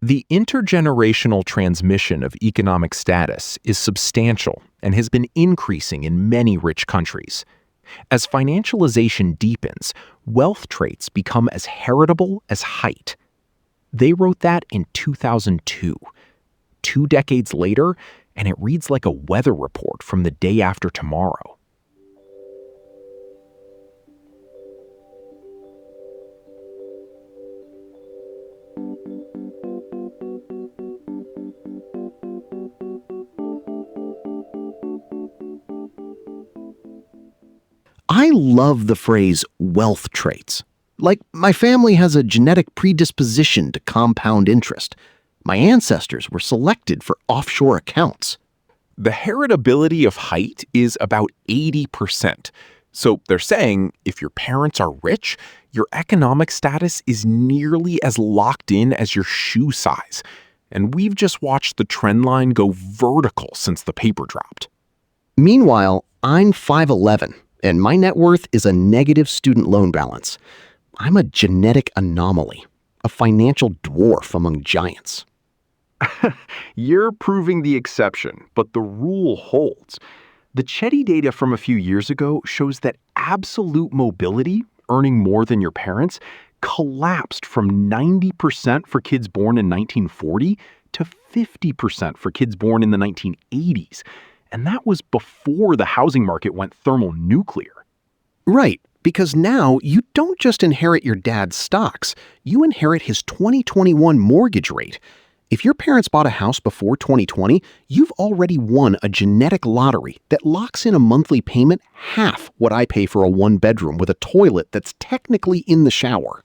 The intergenerational transmission of economic status is substantial and has been increasing in many rich countries. As financialization deepens, wealth traits become as heritable as height. They wrote that in 2002. 2 decades later, and it reads like a weather report from the day after tomorrow. I love the phrase wealth traits. Like, my family has a genetic predisposition to compound interest. My ancestors were selected for offshore accounts. The heritability of height is about 80%. So they're saying if your parents are rich, your economic status is nearly as locked in as your shoe size. And we've just watched the trend line go vertical since the paper dropped. Meanwhile, I'm 5'11", and my net worth is a negative student loan balance. I'm a genetic anomaly, a financial dwarf among giants. You're proving the exception, but the rule holds. The Chetty data from a few years ago shows that absolute mobility, earning more than your parents, collapsed from 90% for kids born in 1940 to 50% for kids born in the 1980s. And that was before the housing market went thermonuclear. Right, because now you don't just inherit your dad's stocks, you inherit his 2021 mortgage rate. If your parents bought a house before 2020, you've already won a genetic lottery that locks in a monthly payment half what I pay for a one-bedroom with a toilet that's technically in the shower.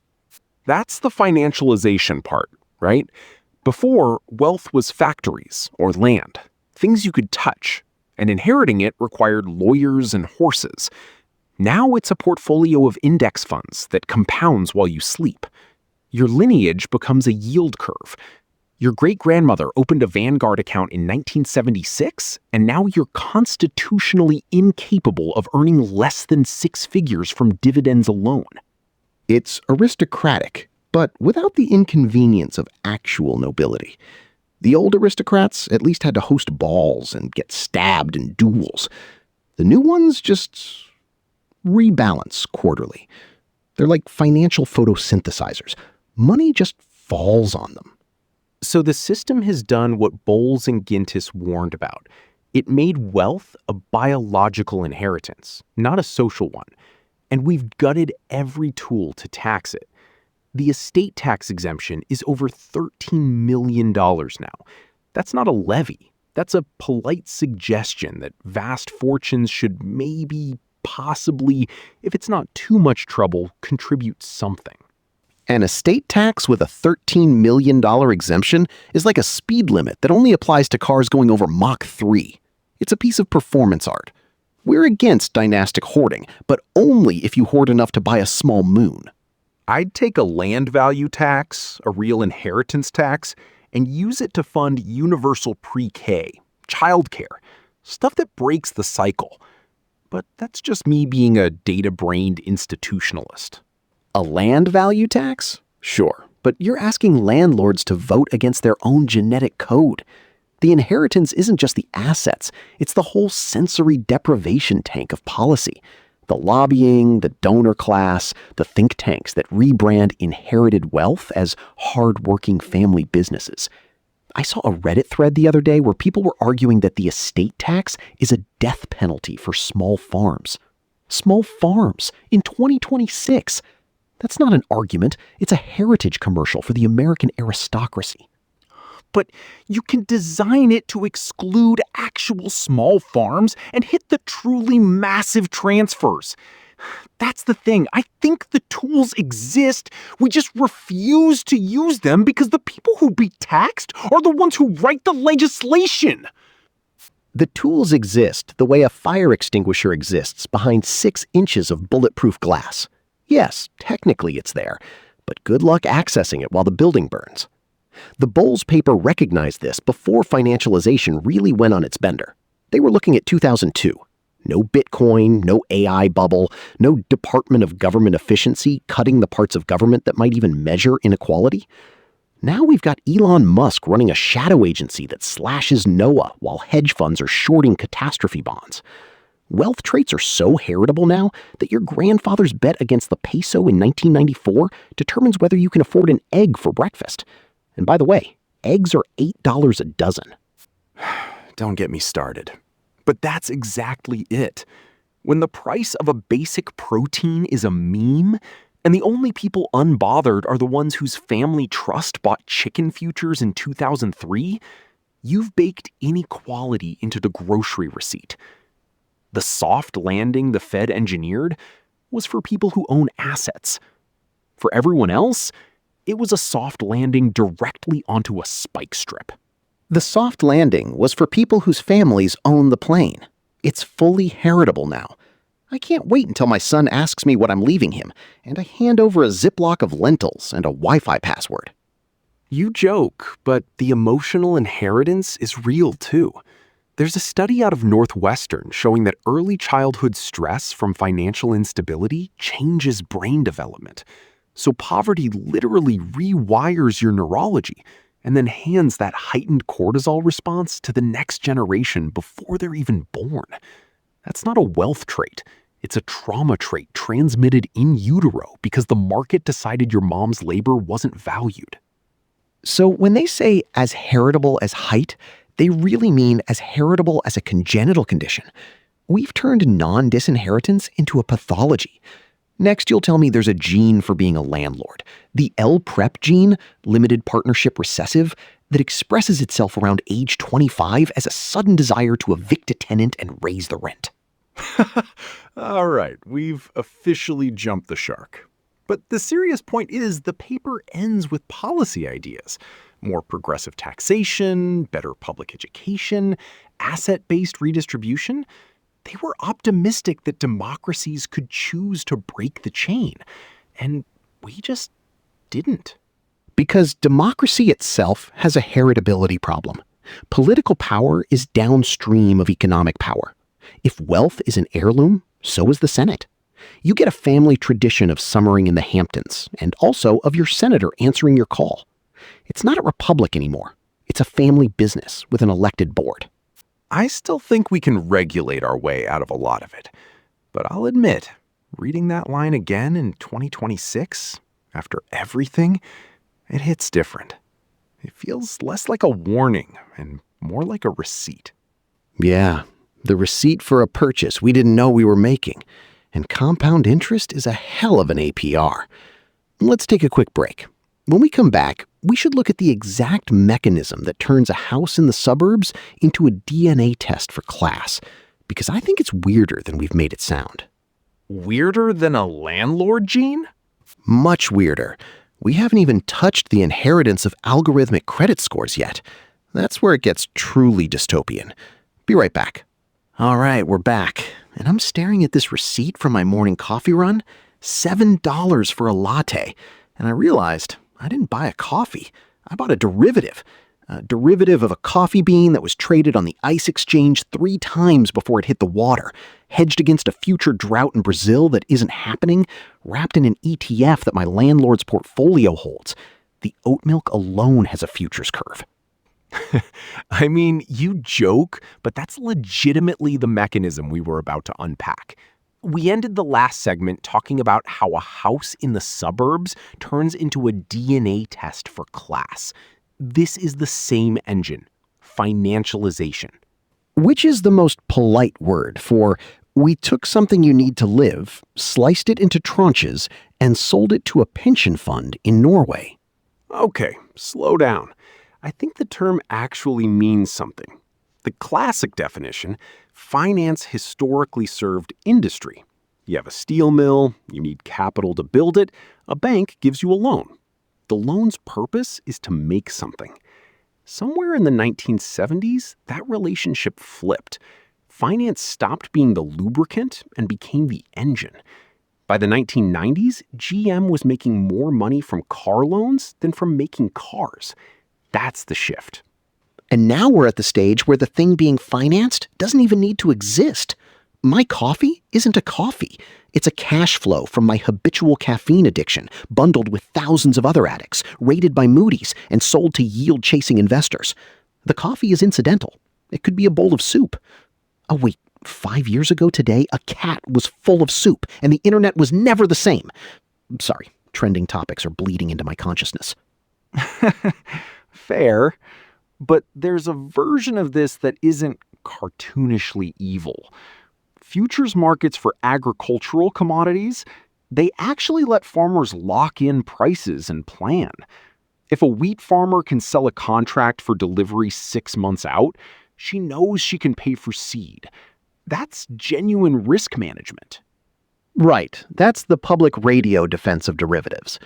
That's the financialization part, right? Before, wealth was factories or land, things you could touch, and inheriting it required lawyers and horses. Now it's a portfolio of index funds that compounds while you sleep. Your lineage becomes a yield curve. Your great-grandmother opened a Vanguard account in 1976, and now you're constitutionally incapable of earning less than 6 figures from dividends alone. It's aristocratic, but without the inconvenience of actual nobility. The old aristocrats at least had to host balls and get stabbed in duels. The new ones just rebalance quarterly. They're like financial photosynthesizers. Money just falls on them. So the system has done what Bowles and Gintis warned about. It made wealth a biological inheritance, not a social one. And we've gutted every tool to tax it. The estate tax exemption is over $13 million now. That's not a levy. That's a polite suggestion that vast fortunes should maybe, possibly, if it's not too much trouble, contribute something. An estate tax with a $13 million exemption is like a speed limit that only applies to cars going over Mach 3. It's a piece of performance art. We're against dynastic hoarding, but only if you hoard enough to buy a small moon. I'd take a land value tax, a real inheritance tax, and use it to fund universal pre-K, childcare, stuff that breaks the cycle. But that's just me being a data-brained institutionalist. A land value tax? Sure, but you're asking landlords to vote against their own genetic code. The inheritance isn't just the assets, it's the whole sensory deprivation tank of policy. The lobbying, the donor class, the think tanks that rebrand inherited wealth as hard-working family businesses. I saw a Reddit thread the other day where people were arguing that the estate tax is a death penalty for small farms. Small farms in 2026. That's not an argument. It's a heritage commercial for the American aristocracy. But you can design it to exclude actual small farms and hit the truly massive transfers. That's the thing. I think the tools exist. We just refuse to use them because the people who be taxed are the ones who write the legislation. The tools exist the way a fire extinguisher exists behind 6 inches of bulletproof glass. Yes, technically it's there, but good luck accessing it while the building burns. The Bowles paper recognized this before financialization really went on its bender. They were looking at 2002. No Bitcoin, no AI bubble, no Department of Government efficiency cutting the parts of government that might even measure inequality. Now we've got Elon Musk running a shadow agency that slashes NOAA while hedge funds are shorting catastrophe bonds. Wealth traits are so heritable now that your grandfather's bet against the peso in 1994 determines whether you can afford an egg for breakfast. And by the way, eggs are $8 a dozen. Don't get me started. But that's exactly it. When the price of a basic protein is a meme, and the only people unbothered are the ones whose family trust bought chicken futures in 2003, you've baked inequality into the grocery receipt. The soft landing the Fed engineered was for people who own assets. For everyone else, it was a soft landing directly onto a spike strip. The soft landing was for people whose families own the plane. It's fully heritable now. I can't wait until my son asks me what I'm leaving him, and I hand over a Ziploc of lentils and a Wi-Fi password. You joke, but the emotional inheritance is real too. There's a study out of Northwestern showing that early childhood stress from financial instability changes brain development. So poverty literally rewires your neurology and then hands that heightened cortisol response to the next generation before they're even born. That's not a wealth trait. It's a trauma trait transmitted in utero because the market decided your mom's labor wasn't valued. So when they say as heritable as height, they really mean as heritable as a congenital condition. We've turned non-disinheritance into a pathology. Next, you'll tell me there's a gene for being a landlord, the L-PrEP gene, limited partnership recessive, that expresses itself around age 25 as a sudden desire to evict a tenant and raise the rent. All right, we've officially jumped the shark. But the serious point is the paper ends with policy ideas. More progressive taxation, better public education, asset-based redistribution. They were optimistic that democracies could choose to break the chain. And we just didn't. Because democracy itself has a heritability problem. Political power is downstream of economic power. If wealth is an heirloom, so is the Senate. You get a family tradition of summering in the Hamptons, and also of your senator answering your call. It's not a republic anymore. It's a family business with an elected board. I still think we can regulate our way out of a lot of it. But I'll admit, reading that line again in 2026, after everything, it hits different. It feels less like a warning and more like a receipt. Yeah, the receipt for a purchase we didn't know we were making. And compound interest is a hell of an APR. Let's take a quick break. When we come back, we should look at the exact mechanism that turns a house in the suburbs into a DNA test for class, because I think it's weirder than we've made it sound. Weirder than a landlord gene? Much weirder. We haven't even touched the inheritance of algorithmic credit scores yet. That's where it gets truly dystopian. Be right back. All right, we're back. And I'm staring at this receipt from my morning coffee run. $7 for a latte. And I realized I didn't buy a coffee. I bought a derivative of a coffee bean that was traded on the ICE exchange 3 times before it hit the water, hedged against a future drought in Brazil that isn't happening, wrapped in an ETF that my landlord's portfolio holds. The oat milk alone has a futures curve. I mean, you joke, but that's legitimately the mechanism we were about to unpack. We ended the last segment talking about how a house in the suburbs turns into a DNA test for class. This is the same engine, financialization. Which is the most polite word for we took something you need to live, sliced it into tranches, and sold it to a pension fund in Norway. Okay, slow down. I think the term actually means something. The classic definition, finance historically served industry. You have a steel mill, you need capital to build it, a bank gives you a loan. The loan's purpose is to make something. Somewhere in the 1970s, that relationship flipped. Finance stopped being the lubricant and became the engine. By the 1990s, GM was making more money from car loans than from making cars. That's the shift. And now we're at the stage where the thing being financed doesn't even need to exist. My coffee isn't a coffee. It's a cash flow from my habitual caffeine addiction, bundled with thousands of other addicts, rated by Moody's, and sold to yield-chasing investors. The coffee is incidental. It could be a bowl of soup. Oh wait, 5 years ago today, a cat was full of soup, and the internet was never the same. Sorry, trending topics are bleeding into my consciousness. Fair, but there's a version of this that isn't cartoonishly evil. Futures markets for agricultural commodities, they actually let farmers lock in prices and plan. If a wheat farmer can sell a contract for delivery 6 months out, she knows she can pay for seed. That's genuine risk management. Right, that's the public radio defense of derivatives.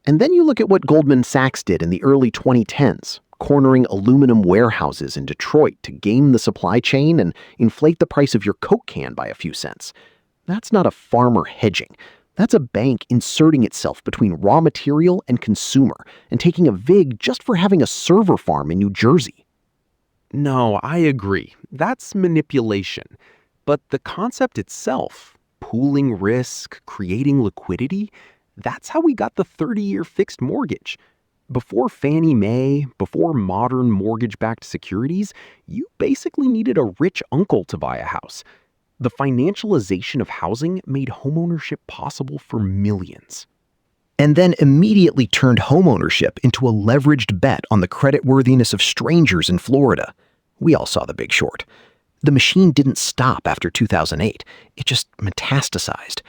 And then you look at what Goldman Sachs did in the early 2010s, cornering aluminum warehouses in Detroit to game the supply chain and inflate the price of your Coke can by a few cents. That's not a farmer hedging. That's a bank inserting itself between raw material and consumer and taking a vig just for having a server farm in New Jersey. No, I agree. That's manipulation. But the concept itself, pooling risk, creating liquidity, that's how we got the 30-year fixed mortgage. Before Fannie Mae, before modern mortgage-backed securities, you basically needed a rich uncle to buy a house. The financialization of housing made homeownership possible for millions. And then immediately turned homeownership into a leveraged bet on the creditworthiness of strangers in Florida. We all saw The Big Short. The machine didn't stop after 2008. It just metastasized.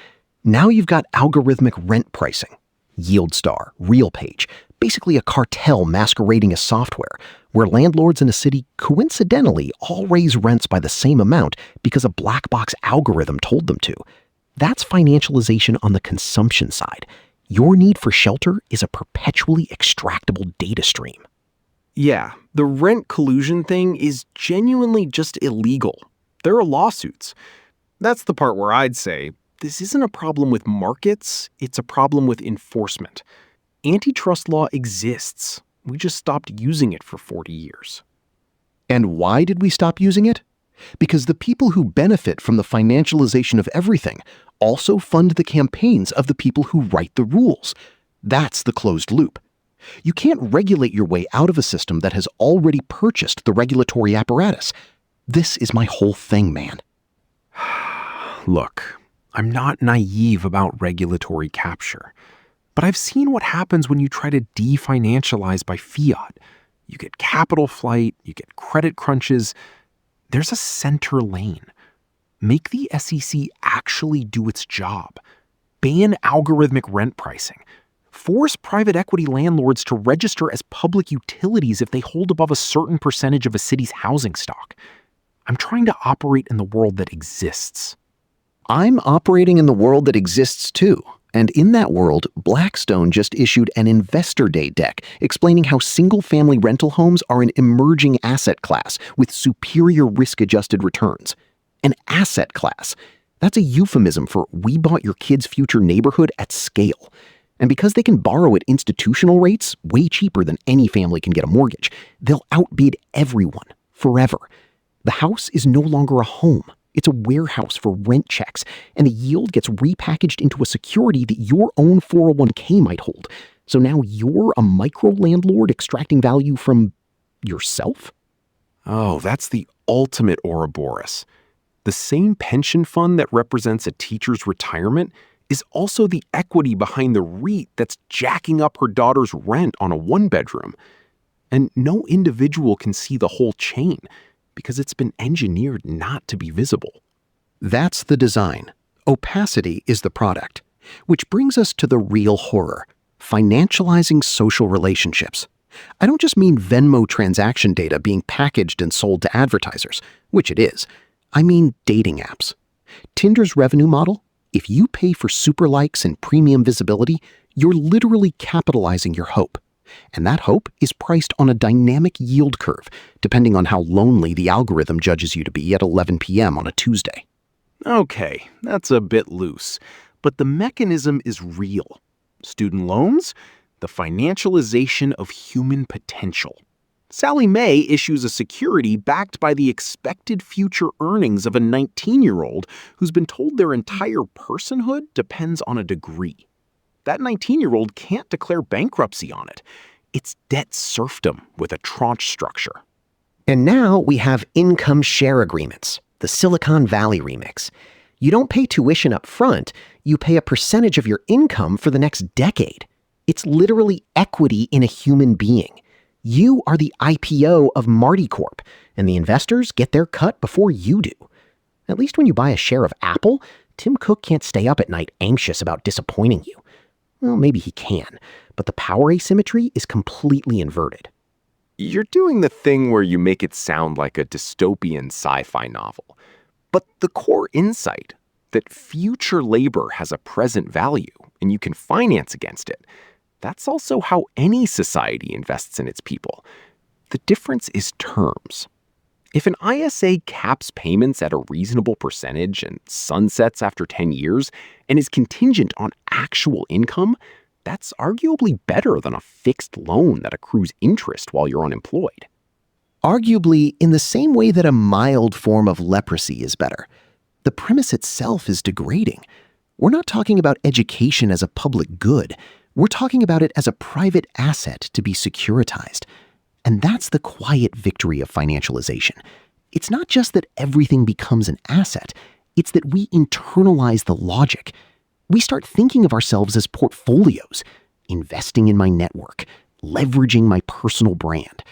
Now you've got algorithmic rent pricing, YieldStar, RealPage, basically a cartel masquerading as software, where landlords in a city coincidentally all raise rents by the same amount because a black box algorithm told them to. That's financialization on the consumption side. Your need for shelter is a perpetually extractable data stream. Yeah, the rent collusion thing is genuinely just illegal. There are lawsuits. That's the part where I'd say, this isn't a problem with markets, it's a problem with enforcement. Antitrust law exists. We just stopped using it for 40 years. And why did we stop using it? Because the people who benefit from the financialization of everything also fund the campaigns of the people who write the rules. That's the closed loop. You can't regulate your way out of a system that has already purchased the regulatory apparatus. This is my whole thing, man. Look, I'm not naive about regulatory capture. But I've seen what happens when you try to definancialize by fiat. You get capital flight, you get credit crunches. There's a center lane. Make the SEC actually do its job. Ban algorithmic rent pricing. Force private equity landlords to register as public utilities if they hold above a certain percentage of a city's housing stock. I'm trying to operate in the world that exists. I'm operating in the world that exists too. And in that world, Blackstone just issued an Investor Day deck explaining how single-family rental homes are an emerging asset class with superior risk-adjusted returns. An asset class. That's a euphemism for we bought your kid's future neighborhood at scale. And because they can borrow at institutional rates, way cheaper than any family can get a mortgage, they'll outbid everyone, forever. The house is no longer a home. It's a warehouse for rent checks, and the yield gets repackaged into a security that your own 401k might hold. So now you're a micro-landlord extracting value from yourself? Oh, that's the ultimate Ouroboros. The same pension fund that represents a teacher's retirement is also the equity behind the REIT that's jacking up her daughter's rent on a one-bedroom. And no individual can see the whole chain because it's been engineered not to be visible. That's the design. Opacity is the product. Which brings us to the real horror, financializing social relationships. I don't just mean Venmo transaction data being packaged and sold to advertisers, which it is. I mean dating apps. Tinder's revenue model? If you pay for super likes and premium visibility, you're literally capitalizing your hope. And that hope is priced on a dynamic yield curve, depending on how lonely the algorithm judges you to be at 11 p.m. on a Tuesday. Okay, that's a bit loose, but the mechanism is real. Student loans, the financialization of human potential. Sally Mae issues a security backed by the expected future earnings of a 19-year-old who's been told their entire personhood depends on a degree. That 19-year-old can't declare bankruptcy on it. It's debt serfdom with a tranche structure. And now we have income share agreements, the Silicon Valley remix. You don't pay tuition up front, you pay a percentage of your income for the next decade. It's literally equity in a human being. You are the IPO of Marty Corp, and the investors get their cut before you do. At least when you buy a share of Apple, Tim Cook can't stay up at night anxious about disappointing you. Well, maybe he can, but the power asymmetry is completely inverted. You're doing the thing where you make it sound like a dystopian sci-fi novel. But the core insight, that future labor has a present value and you can finance against it, that's also how any society invests in its people. The difference is terms. If an ISA caps payments at a reasonable percentage and sunsets after 10 years and is contingent on actual income, that's arguably better than a fixed loan that accrues interest while you're unemployed. Arguably, in the same way that a mild form of leprosy is better. The premise itself is degrading. We're not talking about education as a public good. We're talking about it as a private asset to be securitized. And that's the quiet victory of financialization. It's not just that everything becomes an asset, it's that we internalize the logic. We start thinking of ourselves as portfolios, investing in my network, leveraging my personal brand.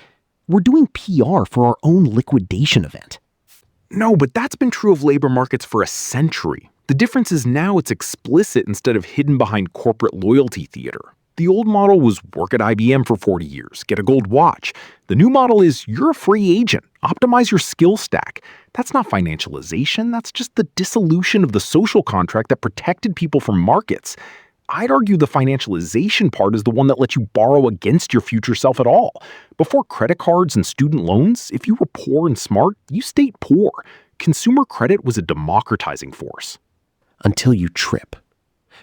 We're doing PR for our own liquidation event. No, but that's been true of labor markets for a century. The difference is now it's explicit instead of hidden behind corporate loyalty theater. The old model was work at IBM for 40 years, get a gold watch. The new model is you're a free agent, optimize your skill stack. That's not financialization, that's just the dissolution of the social contract that protected people from markets. I'd argue the financialization part is the one that lets you borrow against your future self at all. Before credit cards and student loans, if you were poor and smart, you stayed poor. Consumer credit was a democratizing force. Until you trip.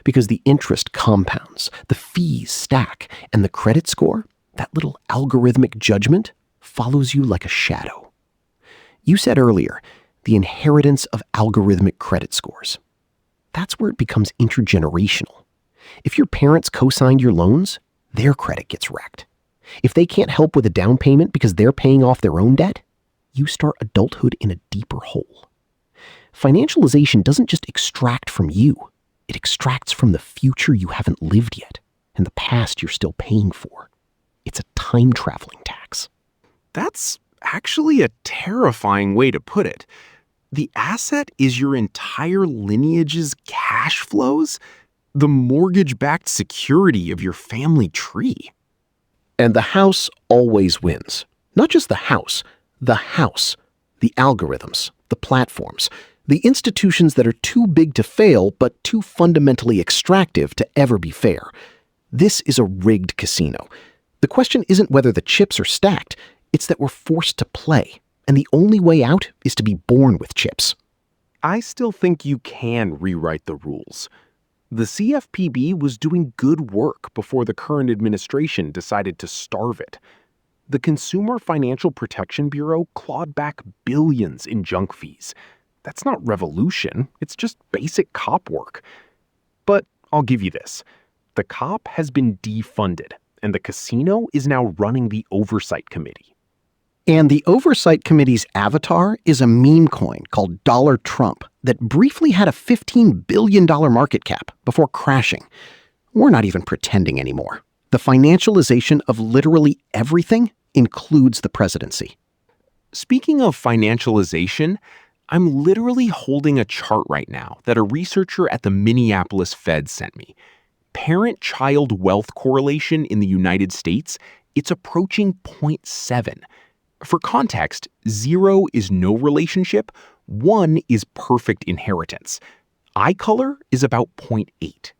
Because the interest compounds, the fees stack, and the credit score, that little algorithmic judgment, follows you like a shadow. You said earlier, the inheritance of algorithmic credit scores. That's where it becomes intergenerational. If your parents co-signed your loans, their credit gets wrecked. If they can't help with a down payment because they're paying off their own debt, you start adulthood in a deeper hole. Financialization doesn't just extract from you. It extracts from the future you haven't lived yet and the past you're still paying for. It's a time-traveling tax. That's actually a terrifying way to put it. The asset is your entire lineage's cash flows, the mortgage-backed security of your family tree. And the house always wins. Not just the house, the algorithms, the platforms, the institutions that are too big to fail but too fundamentally extractive to ever be fair. This is a rigged casino. The question isn't whether the chips are stacked, it's that we're forced to play, and the only way out is to be born with chips. I still think you can rewrite the rules. The CFPB was doing good work before the current administration decided to starve it. The Consumer Financial Protection Bureau clawed back billions in junk fees. That's not revolution, it's just basic cop work. But I'll give you this. The cop has been defunded, and the casino is now running the Oversight Committee. And the Oversight Committee's avatar is a meme coin called Dollar Trump that briefly had a $15 billion market cap before crashing. We're not even pretending anymore. The financialization of literally everything includes the presidency. Speaking of financialization, I'm literally holding a chart right now that a researcher at the Minneapolis Fed sent me. Parent-child wealth correlation in the United States, it's approaching 0.7. For context, 0 is no relationship, 1 is perfect inheritance. Eye color is about 0.8.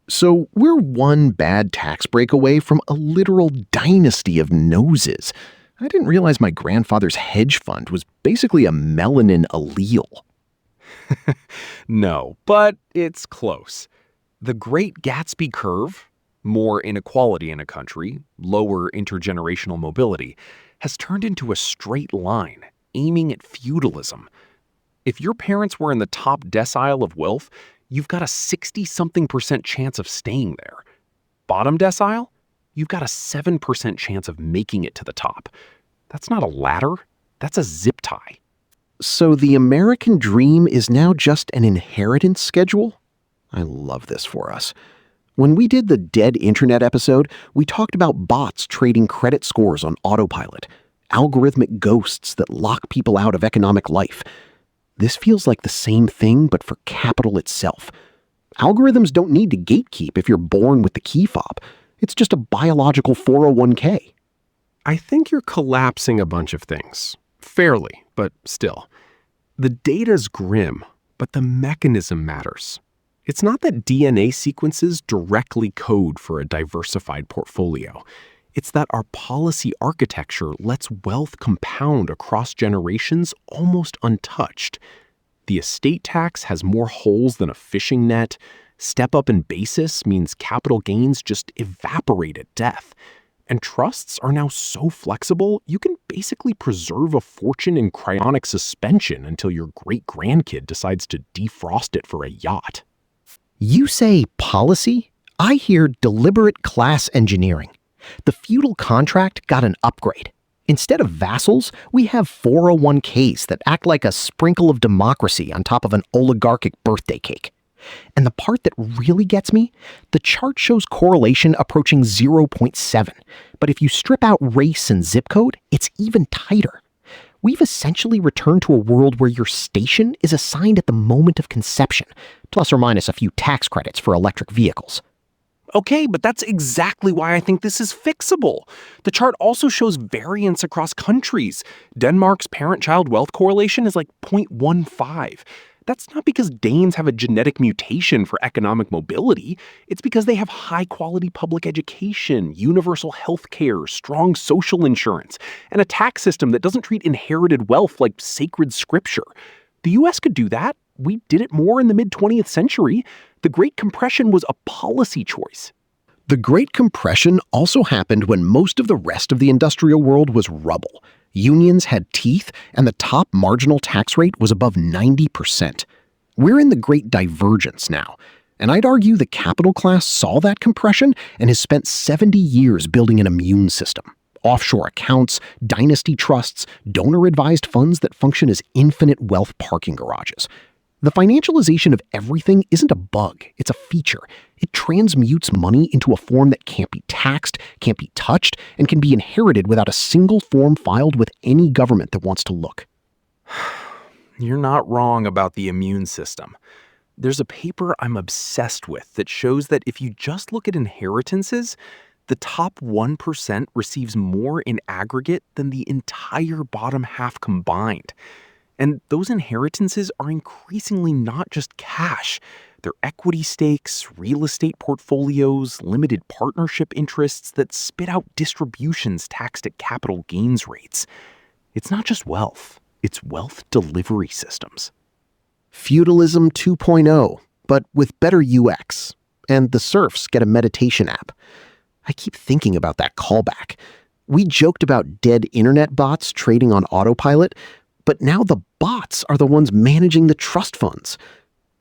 So we're one bad tax break away from a literal dynasty of noses. I didn't realize my grandfather's hedge fund was basically a melanin allele. No, but it's close. The Great Gatsby curve, more inequality in a country, lower intergenerational mobility, has turned into a straight line, aiming at feudalism. If your parents were in the top decile of wealth, you've got a 60-something% chance of staying there. Bottom decile? You've got a 7% chance of making it to the top. That's not a ladder, that's a zip tie. So the American dream is now just an inheritance schedule? I love this for us. When we did the Dead Internet episode, we talked about bots trading credit scores on autopilot, algorithmic ghosts that lock people out of economic life. This feels like the same thing, but for capital itself. Algorithms don't need to gatekeep if you're born with the key fob. It's just a biological 401k. I think you're collapsing a bunch of things. Fairly, but still. The data's grim, but the mechanism matters. It's not that DNA sequences directly code for a diversified portfolio. It's that our policy architecture lets wealth compound across generations almost untouched. The estate tax has more holes than a fishing net. Step up in basis means capital gains just evaporate at death. And trusts are now so flexible, you can basically preserve a fortune in cryonic suspension until your great-grandkid decides to defrost it for a yacht. You say policy? I hear deliberate class engineering. The feudal contract got an upgrade. Instead of vassals, we have 401ks that act like a sprinkle of democracy on top of an oligarchic birthday cake. And the part that really gets me, the chart shows correlation approaching 0.7. But if you strip out race and zip code, it's even tighter. We've essentially returned to a world where your station is assigned at the moment of conception, plus or minus a few tax credits for electric vehicles. Okay, but that's exactly why I think this is fixable. The chart also shows variance across countries. Denmark's parent-child wealth correlation is like 0.15. That's not because Danes have a genetic mutation for economic mobility. It's because they have high-quality public education, universal health care, strong social insurance, and a tax system that doesn't treat inherited wealth like sacred scripture. The US could do that. We did it more in the mid-20th century. The Great Compression was a policy choice. The Great Compression also happened when most of the rest of the industrial world was rubble. Unions had teeth, and the top marginal tax rate was above 90%. We're in the Great Divergence now, and I'd argue the capital class saw that compression and has spent 70 years building an immune system. Offshore accounts, dynasty trusts, donor-advised funds that function as infinite wealth parking garages. The financialization of everything isn't a bug, it's a feature. It transmutes money into a form that can't be taxed, can't be touched, and can be inherited without a single form filed with any government that wants to look. You're not wrong about the immune system. There's a paper I'm obsessed with that shows that if you just look at inheritances, the top 1% receives more in aggregate than the entire bottom half combined. And those inheritances are increasingly not just cash. They're equity stakes, real estate portfolios, limited partnership interests that spit out distributions taxed at capital gains rates. It's not just wealth, it's wealth delivery systems. Feudalism 2.0, but with better UX. And the serfs get a meditation app. I keep thinking about that callback. We joked about dead internet bots trading on autopilot, but now the bots are the ones managing the trust funds.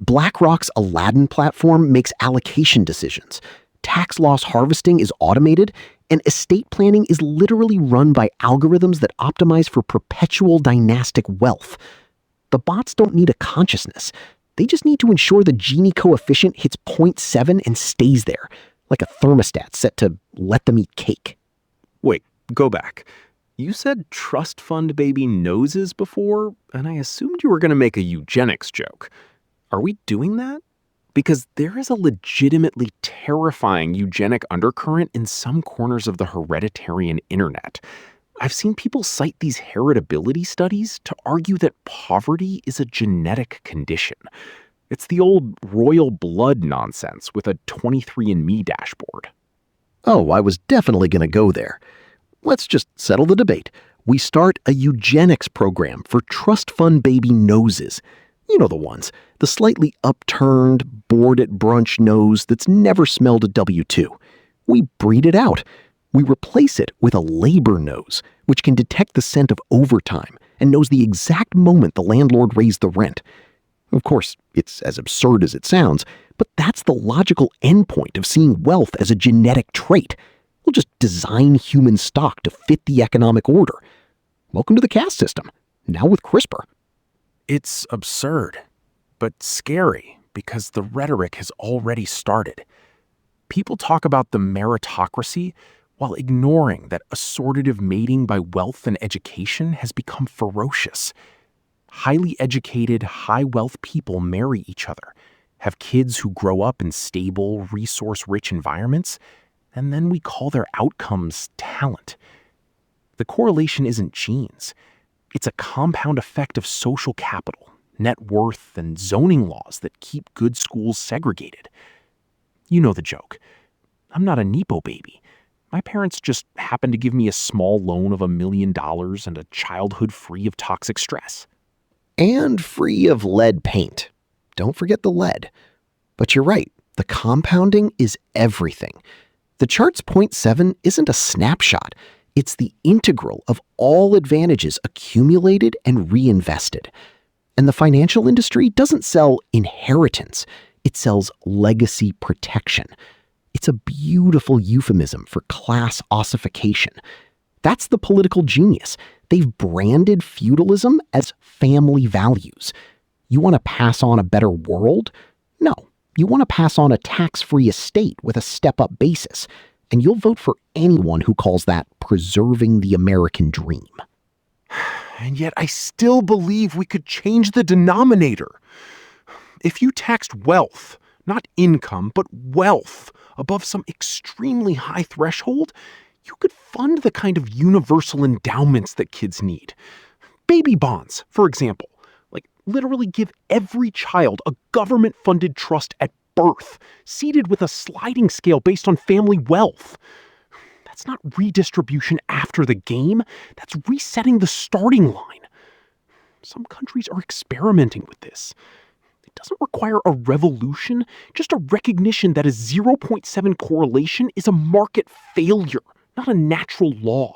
BlackRock's Aladdin platform makes allocation decisions. Tax loss harvesting is automated, and estate planning is literally run by algorithms that optimize for perpetual dynastic wealth. The bots don't need a consciousness. They just need to ensure the Gini coefficient hits 0.7 and stays there, like a thermostat set to let them eat cake. Wait, go back. You said trust fund baby noses before, and I assumed you were going to make a eugenics joke. Are we doing that? Because there is a legitimately terrifying eugenic undercurrent in some corners of the hereditarian internet. I've seen people cite these heritability studies to argue that poverty is a genetic condition. It's the old royal blood nonsense with a 23andMe dashboard. Oh, I was definitely going to go there. Let's just settle the debate. We start a eugenics program for trust fund baby noses. You know the ones. The slightly upturned, bored at brunch nose that's never smelled a W-2. We breed it out. We replace it with a labor nose, which can detect the scent of overtime and knows the exact moment the landlord raised the rent. Of course, it's as absurd as it sounds, but that's the logical endpoint of seeing wealth as a genetic trait. We'll just design human stock to fit the economic order. Welcome to the caste system, now with CRISPR. It's absurd, but scary because the rhetoric has already started. People talk about the meritocracy while ignoring that assortative mating by wealth and education has become ferocious. Highly educated, high-wealth people marry each other, have kids who grow up in stable, resource-rich environments, and then we call their outcomes talent. The correlation isn't genes. It's a compound effect of social capital, net worth, and zoning laws that keep good schools segregated. You know the joke. I'm not a Nepo baby. My parents just happened to give me a small loan of $1 million and a childhood free of toxic stress. And free of lead paint. Don't forget the lead. But you're right, the compounding is everything. The chart's 0.7 isn't a snapshot. It's the integral of all advantages accumulated and reinvested. And the financial industry doesn't sell inheritance. It sells legacy protection. It's a beautiful euphemism for class ossification. That's the political genius. They've branded feudalism as family values. You want to pass on a better world? No. You want to pass on a tax-free estate with a step-up basis. And you'll vote for anyone who calls that preserving the American dream. And yet I still believe we could change the denominator. If you taxed wealth, not income, but wealth, above some extremely high threshold, you could fund the kind of universal endowments that kids need. Baby bonds, for example. Literally give every child a government-funded trust at birth, seated with a sliding scale based on family wealth. That's not redistribution after the game. That's resetting the starting line. Some countries are experimenting with this. It doesn't require a revolution, just a recognition that a 0.7 correlation is a market failure, not a natural law.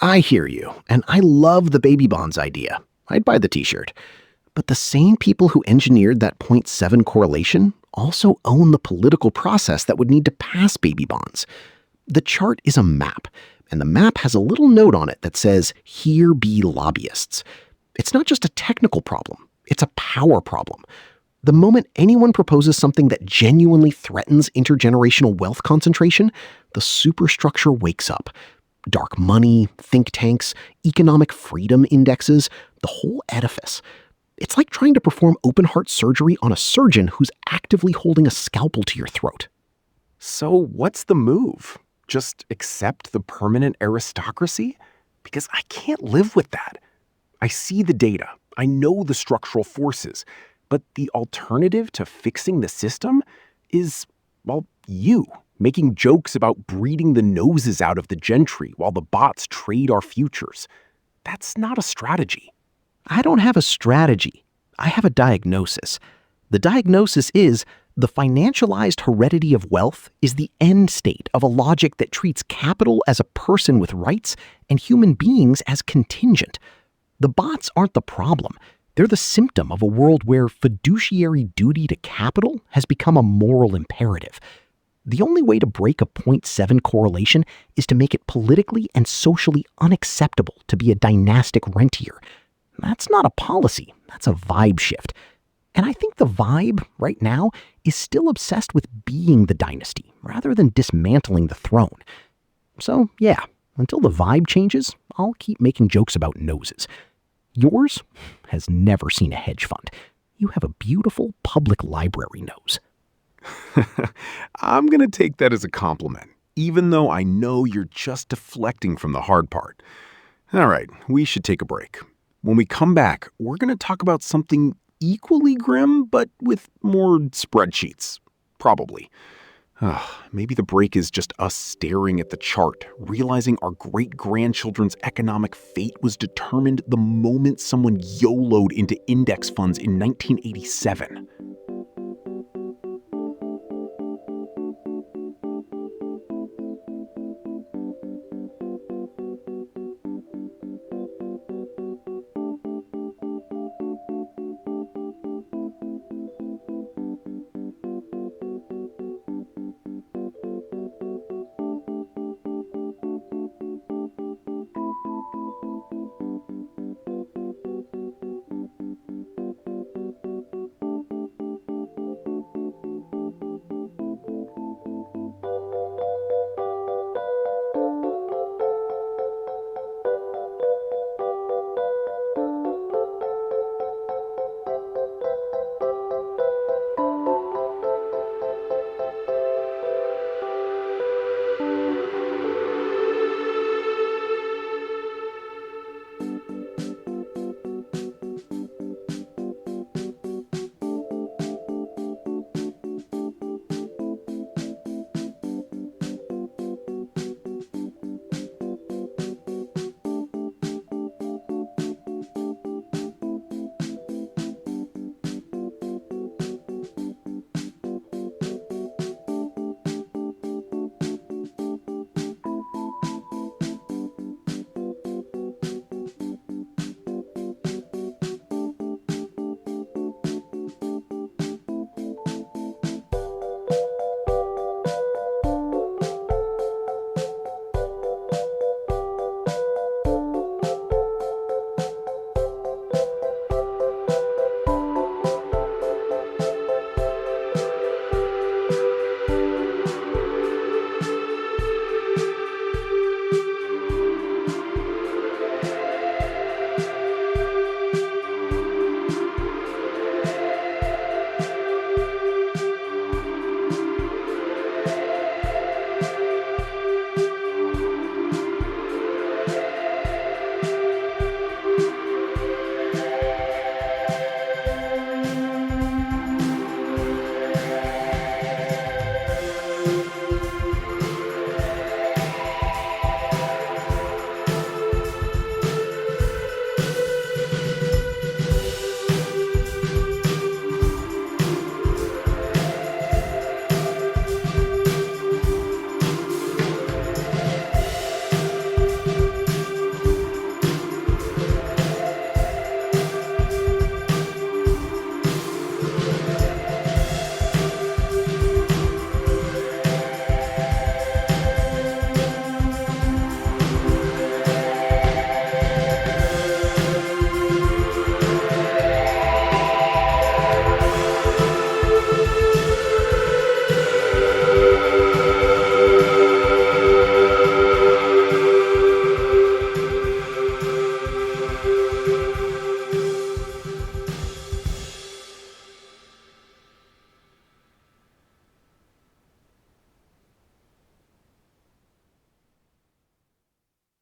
I hear you, and I love the baby bonds idea. I'd buy the t-shirt. But the same people who engineered that 0.7 correlation also own the political process that would need to pass baby bonds. The chart is a map, and the map has a little note on it that says, "Here be lobbyists." It's not just a technical problem, it's a power problem. The moment anyone proposes something that genuinely threatens intergenerational wealth concentration, the superstructure wakes up. Dark money, think tanks, economic freedom indexes, the whole edifice. It's like trying to perform open-heart surgery on a surgeon who's actively holding a scalpel to your throat. So what's the move? Just accept the permanent aristocracy? Because I can't live with that. I see the data. I know the structural forces. But the alternative to fixing the system is, well, you making jokes about breeding the noses out of the gentry while the bots trade our futures. That's not a strategy. I don't have a strategy. I have a diagnosis. The diagnosis is the financialized heredity of wealth is the end state of a logic that treats capital as a person with rights and human beings as contingent. The bots aren't the problem. They're the symptom of a world where fiduciary duty to capital has become a moral imperative. The only way to break a 0.7 correlation is to make it politically and socially unacceptable to be a dynastic rentier. That's not a policy, that's a vibe shift. And I think the vibe, right now, is still obsessed with being the dynasty, rather than dismantling the throne. So, yeah, until the vibe changes, I'll keep making jokes about noses. Yours has never seen a hedge fund. You have a beautiful public library nose. I'm going to take that as a compliment, even though I know you're just deflecting from the hard part. All right, we should take a break. When we come back, we're going to talk about something equally grim, but with more spreadsheets. Probably. Maybe the break is just us staring at the chart, realizing our great-grandchildren's economic fate was determined the moment someone YOLO'd into index funds in 1987.